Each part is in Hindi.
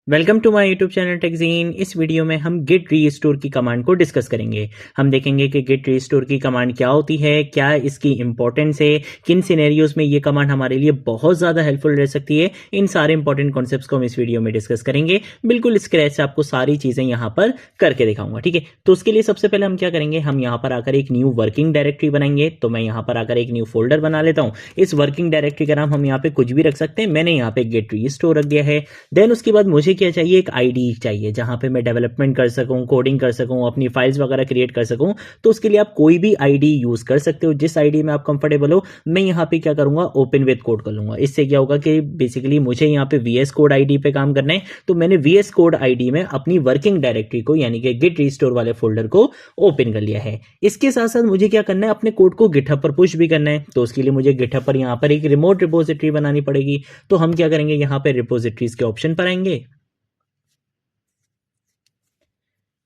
Welcome to my YouTube channel TechGene. इस वीडियो में हम गिट रीस्टोर की कमांड को डिस्कस करेंगे। हम देखेंगे कि गिट रीस्टोर की कमांड क्या होती है, क्या इसकी इंपॉर्टेंस है, किन सिनेरियोज में ये कमांड हमारे लिए बहुत ज़्यादा हेल्पफुल रह सकती है। इन सारे इंपॉर्टेंट कॉन्सेप्ट्स को हम इस वीडियो में डिस्कस करेंगे। बिल्कुल स्क्रैच से आपको सारी चीज़ें यहाँ पर करके दिखाऊंगा, ठीक है। तो उसके लिए सबसे पहले हम क्या करेंगे, हम यहाँ पर आकर एक न्यू वर्किंग डायरेक्टरी बनाएंगे। तो मैं यहाँ पर आकर एक न्यू फोल्डर बना लेता हूँ। इस वर्किंग डायरेक्टरी का नाम हम यहाँ पे कुछ भी रख सकते हैं। मैंने यहाँ पे गिट रीस्टोर रख दिया है। देन उसके बाद मुझे क्या चाहिए, एक आईडी चाहिए जहां पे मैं डेवलपमेंट कर सकूं, कोडिंग कर सकूं, अपनी फाइल्स वगैरह क्रिएट कर सकूं। तो उसके लिए आप कोई भी आईडी यूज कर सकते हो, जिस आईडी में आप कंफर्टेबल हो। मैं यहाँ पे क्या करूंगा, ओपन विद कोड कर लूंगा। इससे क्या होगा कि बेसिकली मुझे यहाँ पे वीएस कोड आईडी पे काम करना है। तो मैंने वीएस कोड आईडी में अपनी वर्किंग डायरेक्टरी को यानी कि गिट रीस्टोर वाले फोल्डर को ओपन कर लिया है। इसके साथ साथ मुझे क्या करना है, अपने कोड को गिटहब पर पुश भी करना है। तो उसके लिए मुझे गिटहब पर यहाँ पर एक रिमोट रिपोजिटरी बनानी पड़ेगी। तो हम क्या करेंगे, यहाँ पे रिपोजिटरीज के ऑप्शन पर आएंगे।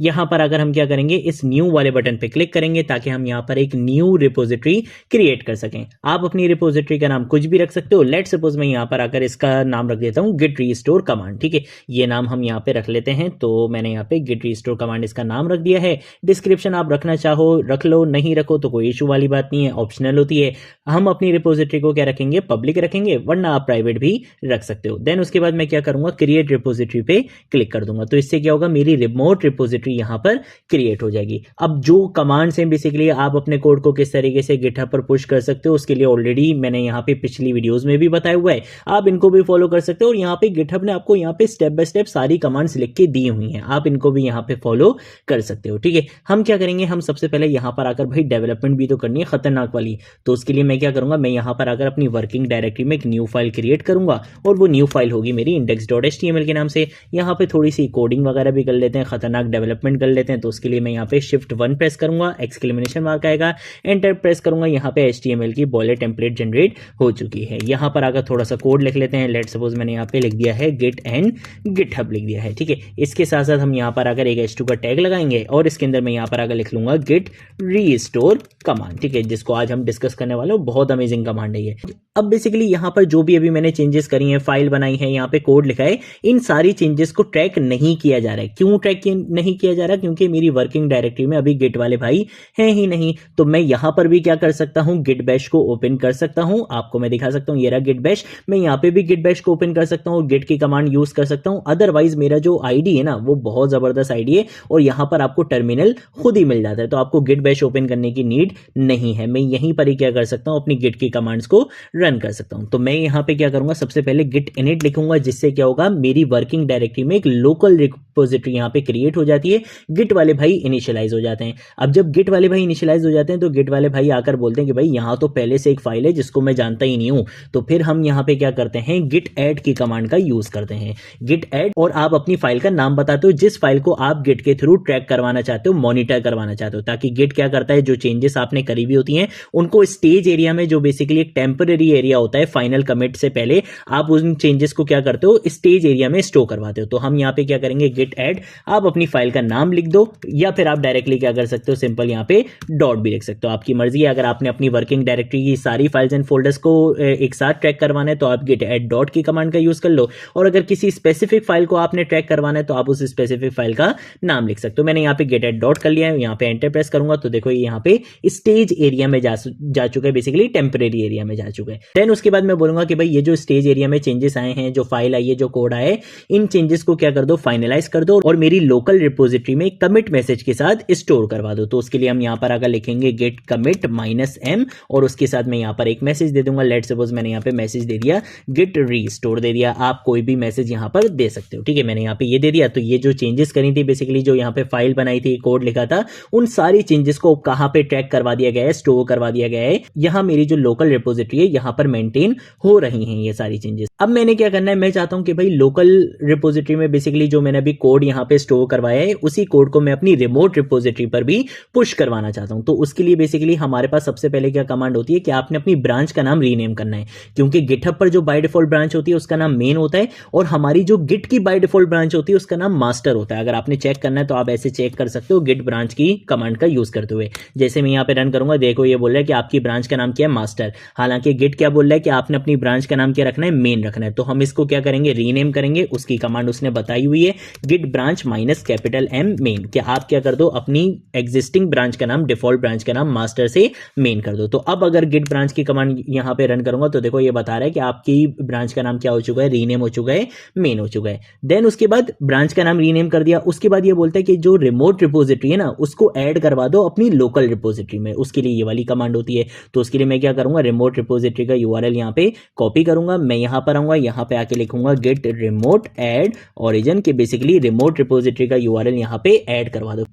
यहां पर अगर हम क्या करेंगे, इस न्यू वाले बटन पे क्लिक करेंगे ताकि हम यहां पर एक न्यू रिपोजिटरी क्रिएट कर सकें। आप अपनी रिपोजिटरी का नाम कुछ भी रख सकते हो। लेट सपोज मैं यहां पर आकर इसका नाम रख देता हूं गिट रीस्टोर कमांड, ठीक है। ये नाम हम यहां पे रख लेते हैं। तो मैंने यहां पे गिट रीस्टोर कमांड इसका नाम रख दिया है। डिस्क्रिप्शन आप रखना चाहो रख लो, नहीं रखो तो कोई इशू वाली बात नहीं है, ऑप्शनल होती है। हम अपनी रिपोजिटरी को क्या रखेंगे, पब्लिक रखेंगे, वरना आप प्राइवेट भी रख सकते हो। देन उसके बाद मैं क्या करूंगा, क्रिएट रिपोजिटरी पे क्लिक कर दूंगा। तो इससे क्या होगा, मेरी रिमोट रिपोजिटरी यहां पर क्रिएट हो जाएगी। अब जो कमांड्स हैं बेसिकली आप अपने कोड को किस तरीके से गिटहब पर पुश कर सकते हो, उसके लिए ऑलरेडी मैंने यहां पे पिछली वीडियोस में भी बताया हुआ है। आप इनको भी फॉलो कर सकते हो। और यहां पे गिटहब ने आपको यहां पे स्टेप बाय स्टेप सारी कमांड्स लिख के दी हुई हैं, आप इनको भी यहां पे फॉलो कर सकते हो, ठीक है। हम क्या करेंगे, हम सबसे पहले यहां पर आकर भाई डेवलपमेंट भी तो करनी है खतरनाक वाली। तो उसके लिए मैं क्या करूंगा, मैं यहां पर आकर अपनी वर्किंग डायरेक्टरी में एक न्यू फाइल क्रिएट करूंगा। और वो न्यू फाइल होगी मेरी index.html के नाम से। यहां पे थोड़ी सी कोडिंग वगैरह भी कर लेते हैं, खतरनाक डेवलपमेंट कर लेते हैं। तो उसके लिए मैं यहाँ पे शिफ्ट 1 प्रेस करूंगा, एक्सक्लेमेशन मार्क आएगा, एंटर प्रेस करूंगा। यहाँ पे HTML की बॉयलर टेम्पलेट जनरेट हो चुकी है। यहाँ पर आकर थोड़ा सा कोड लिख लेते हैं। लेट सपोज मैंने यहाँ पे लिख दिया है गिट एंड गिटहब लिख दिया है, ठीक है। इसके साथ साथ हम यहाँ पर आकर एक h2 का टैग लगाएंगे और इसके अंदर मैं यहाँ पर आकर लिख लूंगा गिट रीस्टोर कमांड, ठीक है, जिसको आज हम डिस्कस करने वाले हो। बहुत अमेजिंग कमांड है ये। अब बेसिकली यहाँ पर जो भी अभी मैंने चेंजेस करी हैं, फाइल बनाई है, यहाँ पे कोड लिखा है, इन सारी चेंजेस को ट्रैक नहीं किया जा रहा है। क्यों ट्रैक नहीं किया जा रहा, क्योंकि मेरी वर्किंग डायरेक्टरी में अभी गिट वाले भाई हैं ही नहीं। तो मैं यहां पर भी क्या कर सकता हूं, गिट बैश को ओपन कर सकता हूं। आपको मैं दिखा सकता हूं, ये रहा गिट बैश। मैं यहां पे भी गिट बैश को ओपन कर सकता हूं, गिट की कमांड यूज कर सकता हूं। अदरवाइज मेरा जो आईडी है ना, वो बहुत जबरदस्त आईडी है और यहां पर आपको टर्मिनल खुद ही मिल जाता है। तो आपको गिट बैश ओपन करने की नीड नहीं है। मैं यहीं पर ही क्या कर सकता हूं, अपनी गिट की कमांड्स को रन कर सकता हूं। तो मैं यहां पे क्या करूंगा, सबसे पहले गिट इनिट लिखूंगा, जिससे क्या होगा, मेरी वर्किंग डायरेक्टरी में एक लोकल रिपोजिटरी यहां पे क्रिएट हो जाती है। गिट वाले भाई इनिशियलाइज हो जाते हैं। अब जब गिट वाले भाई इनिशियलाइज हो जाते हैं तो गिट वाले भाई आकर बोलते हैं कि भाई यहाँ तो पहले से एक फाइल है जिसको मैं जानता ही नहीं हूं। तो फिर हम यहाँ पे क्या करते हैं, गिट ऐड की कमांड का यूज करते हैं। गिट ऐड, और आप अपनी फाइल का नाम बताते हो, जिस फाइल को आप गिट के थ्रू ट्रैक करवाना चाहते हो, मॉनिटर करवाना चाहते हो, ताकि गिट क्या करता है, जो चेंजेस आपने करी हुई होती हैं उनको स्टेज एरिया में, जो बेसिकली एक टेम्पररी एरिया होता है फाइनल कमिट से पहले, आप उन चेंजेस को क्या करते हो, स्टेज एरिया में स्टोर करवाते हो। तो हम यहाँ पे क्या करेंगे, गिट ऐड, आप अपनी फाइल का नाम लिख दो, या फिर आप डायरेक्टली क्या कर सकते हो, सिंपल यहाँ पे डॉट भी लिख सकते हो, आपकी मर्जी है। अगर आपने अपनी वर्किंग डायरेक्टरी की सारी फाइल्स एंड फोल्डर्स को एक साथ ट्रैक करवाना है तो आप गिट ऐड डॉट की कमांड का यूज कर लो। और अगर किसी स्पेसिफिक फाइल को आपने ट्रैक करवाना है तो आप उस स्पेसिफिक फाइल का नाम लिख सकते हो। मैंने यहाँ पे गिट ऐड डॉट कर लिया है, यहाँ पे एंटर प्रेस करूंगा तो देखो ये यहाँ पे स्टेज एरिया में जा चुका है, बेसिकली टेम्परेरी एरिया में जा चुका है। देन उसके बाद मैं बोलूंगा कि भाई ये जो स्टेज एरिया में चेंजेस आए हैं, जो फाइल आई है, जो कोड आए, इन चेंजेस को क्या कर दो, फाइनलाइज कर दो और मेरी लोकल रिपोजिटरी में कमिट मैसेज के साथ स्टोर करवा दो। तो उसके लिए हम यहाँ पर आकर लिखेंगे गिट कमिट -m और उसके साथ मैं यहाँ पर एक मैसेज दे दूंगा। लेट सपोज मैंने यहाँ पे मैसेज दे दिया गिट रीस्टोर दे दिया। आप कोई भी मैसेज यहाँ पर दे सकते हो, ठीक है। मैंने यहाँ पे ये दे दिया। तो ये जो चेंजेस करी थी, बेसिकली जो यहाँ पे फाइल बनाई थी, कोड लिखा था, उन सारी चेंजेस को कहाँ पे ट्रैक करवा दिया गया है, स्टोर करवा दिया गया है। यहाँ मेरी जो लोकल रिपोजिटरी है यहाँ पर मेंटेन हो रही हैं ये सारी चेंजेस। अब मैंने क्या करना है, मैं चाहता हूँ कि भाई लोकल रिपोजिटरी में बेसिकली जो मैंने अभी कोड यहाँ पे स्टोर करवाया है उसी कोड को मैं अपनी रिमोट रिपोजिटरी पर भी पुश करवाना चाहता हूं। तो उसके लिए बेसिकली हमारे पास सबसे पहले क्या कमांड होती है कि आपने अपनी ब्रांच का नाम रीनेम करना है, क्योंकि गिटहब पर जो बाय डिफॉल्ट ब्रांच होती है उसका नाम मेन होता है और हमारी जो गिट की बाय डिफॉल्ट ब्रांच होती है उसका नाम मास्टर होता है। अगर आपने चेक करना है तो आप ऐसे चेक कर सकते हो गिट ब्रांच की कमांड का यूज करते हुए। जैसे मैं यहाँ पे रन करूंगा, देखो ये बोल रहा है कि आपकी ब्रांच का नाम क्या है, मास्टर। हालांकि गिट क्या बोल रहा है कि आपने अपनी ब्रांच का नाम क्या रखना है, मेन रखना है। तो हम इसको क्या करेंगे, रीनेम करेंगे। उसकी कमांड उसने बताई हुई है, git branch minus capital M main. क्या आप क्या कर दो, अपनी एग्जिस्टिंग ब्रांच का नाम, डिफॉल्ट ब्रांच का नाम मास्टर से मेन कर दो। तो अब अगर गिट ब्रांच की कमांड यहाँ पे रन करूंगा तो देखो ये बता रहा है कि आपकी ब्रांच का नाम क्या हो चुका है, रीनेम हो चुका है, मेन हो चुका है। देन उसके बाद ब्रांच का नाम रीनेम कर दिया। उसके बाद ये बोलता है कि जो रिमोट रिपोजिटरी है ना उसको ऐड करवा दो अपनी लोकल रिपोजिटरी में। उसके लिए ये वाली कमांड होती है। तो उसके लिए मैं क्या करूंगा, रिमोट रिपोजिटरी का यूआरएल यहाँ पे कॉपी करूंगा। मैं यहाँ पर आऊंगा, यहाँ पे आके लिखूंगा गेट रिमोट ऐड ओरिजिन, के बेसिकली रिमोट रिपोजिटरी का यूआरएल यहाँ पे ऐड करवा दो।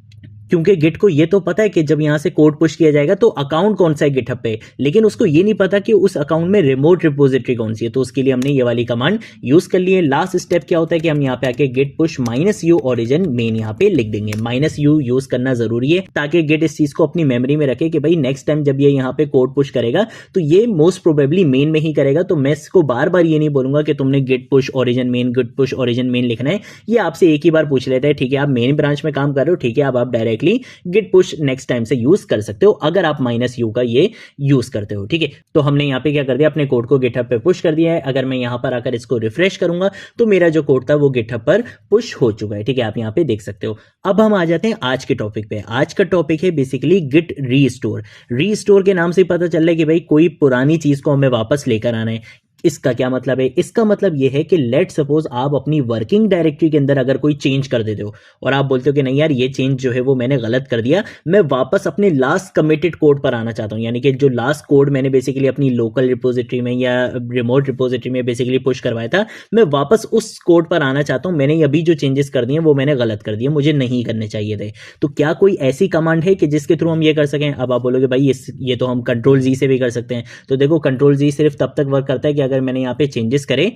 क्योंकि गिट को ये तो पता है कि जब यहां से कोड पुश किया जाएगा तो अकाउंट कौन सा है गिटहब पे, लेकिन उसको ये नहीं पता कि उस अकाउंट में रिमोट रिपोजिटरी कौन सी है। तो उसके लिए हमने ये वाली कमांड यूज कर ली है। लास्ट स्टेप क्या होता है कि हम यहाँ पे आके git push -u origin main यहाँ पे लिख देंगे। -u यूज करना जरूरी है ताकि गिट इस चीज को अपनी मेमोरी में रखे कि भाई नेक्स्ट टाइम जब ये यहाँ पे कोड पुश करेगा तो ये मोस्ट प्रोबेबली मेन में ही करेगा। तो मैं इसको बार बार ये नहीं बोलूंगा कि तुमने git push origin main, git push origin main लिखना है। ये आपसे एक ही बार पूछ लेता है, ठीक है आप मेन ब्रांच में काम कर रहे हो, ठीक है अब आप directly git push next time से यूज कर सकते हो अगर आप -u का ये यूज करते हो, ठीक है। तो हमने यहाँ पे क्या कर दिया, अपने कोड को गिटहब पे पुश कर दिया है। अगर मैं यहाँ पर आकर इसको रिफ्रेश करूंगा तो मेरा जो कोड था वो गिटहब पर पुश हो चुका है, ठीक है, आप यहाँ पे देख सकते हो। अब हम आ जाते हैं आज के टॉपिक पे। आज का टॉपिक है बेसिकली गिट रीस्टोर। रीस्टोर के नाम से पता चल रहा है कि भाई कोई पुरानी चीज को हमें वापस लेकर आना है। इसका क्या मतलब है, इसका मतलब यह है कि लेट सपोज आप अपनी वर्किंग डायरेक्टरी के अंदर अगर कोई चेंज कर देते हो और आप बोलते हो कि नहीं यार ये चेंज जो है वो मैंने गलत कर दिया, मैं वापस अपने लास्ट कमिटेड कोड पर आना चाहता हूं। यानी कि जो लास्ट कोड मैंने बेसिकली अपनी लोकल रिपोजिटरी में या रिमोट रिपोजिटरी में बेसिकली पुश करवाया था, मैं वापस उस कोड पर आना चाहता हूं। मैंने अभी जो चेंजेस कर दिए वो मैंने गलत कर दिए, मुझे नहीं करने चाहिए थे। तो क्या कोई ऐसी कमांड है कि जिसके थ्रू हम ये कर सकें? अब आप बोलोगे भाई ये तो हम कंट्रोल जी से भी कर सकते हैं। तो देखो कंट्रोल जी सिर्फ तब तक वर्क करता है कि अगर मैंने यहाँ पे चेंजेस करे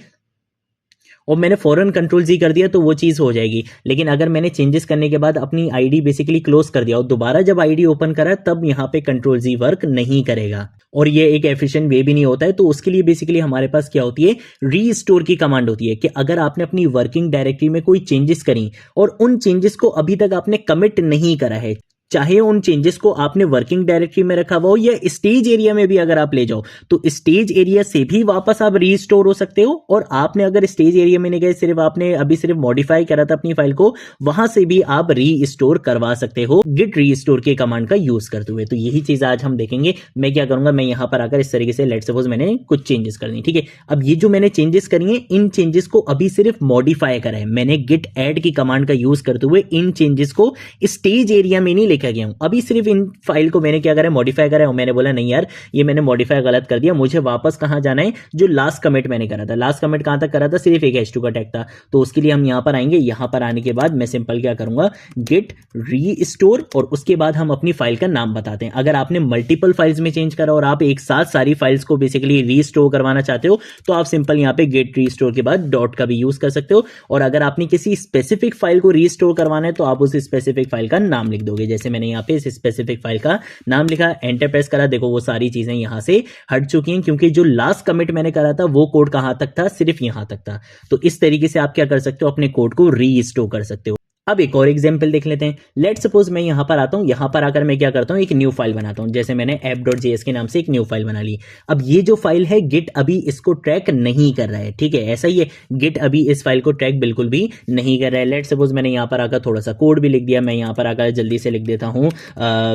और मैंने फॉरन कंट्रोल जी कर दिया तो वो चीज हो जाएगी। लेकिन अगर मैंने चेंजेस करने के बाद अपनी आईडी बेसिकली क्लोज कर दिया और दोबारा जब आईडी ओपन करा तब यहां पे कंट्रोल जी वर्क नहीं करेगा और ये एक एफिशिएंट वे भी नहीं होता है। तो उसके लिए बेसिकली हमारे पास क्या होती है, रीस्टोर की कमांड होती है कि अगर आपने अपनी वर्किंग डायरेक्टरी में कोई चेंजेस करी और उन चेंजेस को अभी तक आपने कमिट नहीं करा है, चाहे उन चेंजेस को आपने वर्किंग डायरेक्टरी में रखा हुआ हो या स्टेज एरिया में भी अगर आप ले जाओ, तो स्टेज एरिया से भी वापस आप रीस्टोर हो सकते हो। और आपने अगर स्टेज एरिया में नहीं गए, सिर्फ आपने अभी सिर्फ मॉडिफाई करा था अपनी फाइल को, वहां से भी आप रीस्टोर करवा सकते हो गिट रीस्टोर के कमांड का यूज करते हुए। तो यही चीज आज हम देखेंगे। मैं क्या करूंगा, मैं यहां पर आकर इस तरीके से लेट सपोज मैंने कुछ चेंजेस कर दी, ठीक है। अब ये जो मैंने चेंजेस करी है, इन चेंजेस को अभी सिर्फ मॉडिफाई करा है मैंने गिट ऐड की कमांड का यूज करते हुए। इन चेंजेस को स्टेज एरिया में नहीं लेकर गया हूं, अभी सिर्फ इन फाइल को मैंने क्या करा है, मॉडिफाई करा है। मैंने बोला नहीं यार ये मैंने मॉडिफाई गलत कर दिया, मुझे वापस कहां जाना है, जो लास्ट कमिट मैंने करा था। लास्ट कमिट कहां तक करा था, सिर्फ एक h2 का टैग था। तो उसके लिए हम यहां पर आएंगे। यहां पर आने के बाद मैं सिंपल क्या करूंगा, गिट रीस्टोर, और उसके बाद हम अपनी फाइल का नाम बताते हैं। अगर आपने मल्टीपल फाइल्स में चेंज करा और आप एक साथ सारी फाइल्स को बेसिकली रीस्टोर करवाना चाहते हो तो आप सिंपल यहां पे गेट रीस्टोर के बाद डॉट का भी यूज कर सकते हो। और अगर आपने किसी स्पेसिफिक फाइल को रीस्टोर करवाना है तो आप उस स्पेसिफिक फाइल का नाम लिख दोगे। जैसे मैंने यहां पे इस स्पेसिफिक फाइल का नाम लिखा, एंटर प्रेस करा, देखो वो सारी चीजें यहां से हट चुकी हैं क्योंकि जो लास्ट कमिट मैंने करा था वो कोड कहां तक था, सिर्फ यहां तक था। तो इस तरीके से आप क्या कर सकते हो, अपने कोड को रीस्टोर कर सकते हो। अब एक और एग्जांपल देख लेते हैं। लेट सपोज मैं यहां पर आता हूं, यहां पर आकर मैं क्या करता हूं, एक न्यू फाइल बनाता हूं। जैसे मैंने app.js के नाम से एक न्यू फाइल बना ली। अब ये जो फाइल है गिट अभी इसको ट्रैक नहीं कर रहा है, ठीक है, ऐसा ही है, गिट अभी इस फाइल को ट्रैक बिल्कुल भी नहीं कर रहा है। लेट सपोज मैंने यहां पर आकर थोड़ा सा कोड भी लिख दिया। मैं यहां पर आकर जल्दी से लिख देता हूं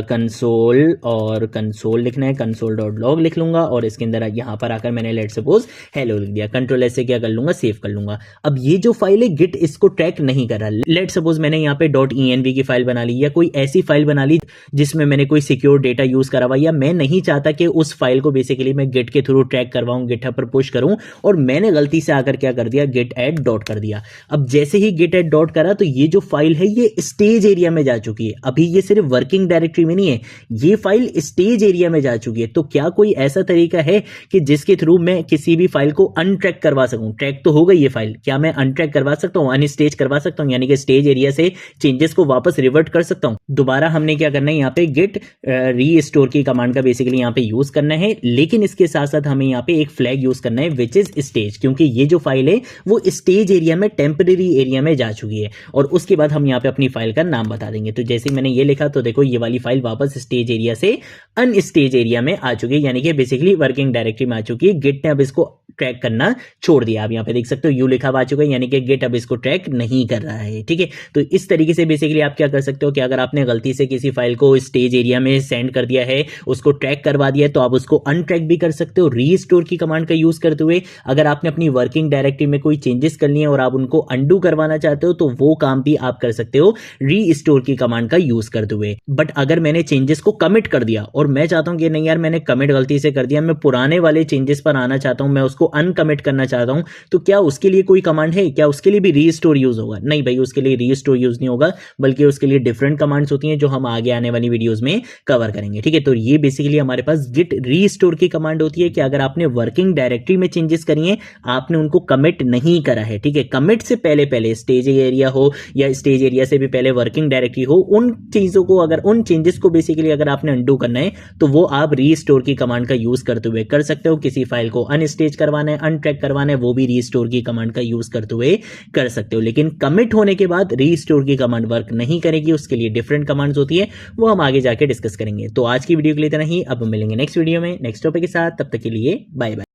कंसोल, और कंसोल लिखना है, console.log लिख लूंगा और इसके अंदर यहां पर आकर मैंने लेट सपोज हेलो लिख दिया। कंट्रोल एस से क्या कर लूंगा, सेव कर लूंगा। अब ये जो फाइल है गिट इसको ट्रैक नहीं कर रहा। लेट सपोज मैंने यहाँ पे .env की फाइल बना ली या कोई ऐसी फाइल बना ली जिसमें मैंने कोई सिक्योर डेटा यूज करा हुआ, या मैं नहीं चाहता कि उस फाइल को बेसिकली मैं गिट के थ्रू ट्रैक करवाऊं, गिटहब पर पुश करूं, और मैंने गलती से आकर क्या कर दिया, गिट ऐड डॉट कर दिया। अब जैसे ही गिट ऐड डॉट करा तो ये जो फाइल है ये स्टेज एरिया में जा चुकी है। अभी ये सिर्फ वर्किंग डायरेक्टरी में नहीं है, ये फाइल स्टेज एरिया में जा चुकी है। तो क्या कोई ऐसा तरीका है कि जिसके थ्रू मैं किसी भी फाइल को अनट्रैक करवा सकूं? ट्रैक तो हो गई ये फाइल, क्या मैं अनट्रैक करवा सकता हूं, अनस्टेज करवा सकता हूं, यानी कि स्टेज एरिया एरिया से चेंजेस को वापस रिवर्ट कर सकता हूं। दोबारा हमने क्या करना है, यहाँ पे गेट रीस्टोर की कमांड का बेसिकली यहाँ पे यूज करना है, लेकिन इसके साथ साथ हमें यहाँ पे एक फ्लैग यूज करना है विच इज स्टेज, क्योंकि ये जो फाइल है वो स्टेज एरिया में, टेम्परेरी एरिया में जा चुकी है। और उसके बाद हम यहाँ पे अपनी फाइल का नाम बता देंगे। तो जैसे मैंने ये लिखा तो देखो ये वाली फाइल वापस स्टेज एरिया से अनस्टेज एरिया में आ चुकी है, यानी कि बेसिकली वर्किंग डायरेक्टरी में आ चुकी है। गिट ने अब इसको ट्रैक करना छोड़ दिया। आप यहाँ पे देख सकते हो यू लिखा हुआ आ चुका है, यानी कि गिट अब इसको ट्रैक नहीं कर रहा है। ठीक है, तो इस तरीके से बेसिकली आप क्या कर सकते हो कि अगर आपने गलती से किसी फाइल को स्टेज एरिया में सेंड कर दिया है, उसको ट्रैक करवा दिया है, तो आप उसको अनट्रैक भी कर सकते हो रीस्टोर की कमांड का यूज करते हुए। अगर आपने अपनी वर्किंग डायरेक्टरी में कोई चेंजेस कर लिए हैं और आप उनको अंडू करवाना चाहते हो तो वो काम भी आप कर सकते हो रीस्टोर की कमांड का यूज करते हुए। बट अगर मैंने चेंजेस को कमिट कर दिया और मैं चाहता हूं कि नहीं यार मैंने कमिट गलती से कर दिया, मैं पुराने वाले चेंजेस पर आना चाहता हूं, मैं उसको अनकमिट करना चाहता हूं, तो क्या उसके लिए कोई कमांड है? क्या उसके लिए भी रीस्टोर यूज होगा? नहीं भाई, उसके लिए रीस्टोर यूज नहीं होगा, बल्कि उसके लिए डिफरेंट कमांड्स होती हैं जो हम आगे आने वाली वीडियोस में कवर करेंगे। ठीक है, तो ये बेसिकली हमारे पास गिट रीस्टोर की कमांड होती है कि अगर आपने वर्किंग डायरेक्टरी में चेंजेस करी हैं, आपने उनको कमिट नहीं करा है। ठीक है, कमिट से पहले पहले स्टेज एरिया हो या स्टेज एरिया से भी पहले वर्किंग डायरेक्टरी हो, उन चीजों को, अगर उन चेंजेस को बेसिकली अगर आपने अंडू करना है तो वो आप रीस्टोर की कमांड का यूज करते हुए कर सकते हो। किसी फाइल को अनस्टेज करवाना है, अनट्रैक करवाना है, वो भी रीस्टोर की कमांड का यूज करते हुए कर सकते हो। लेकिन कमिट होने के बाद रीस्टोर की कमांड वर्क नहीं करेगी, उसके लिए डिफरेंट कमांड्स होती है, वो हम आगे जाके डिस्कस करेंगे। तो आज की वीडियो के लिए इतना ही, अब मिलेंगे नेक्स्ट वीडियो में नेक्स्ट टॉपिक के साथ। तब तक के लिए बाय बाय।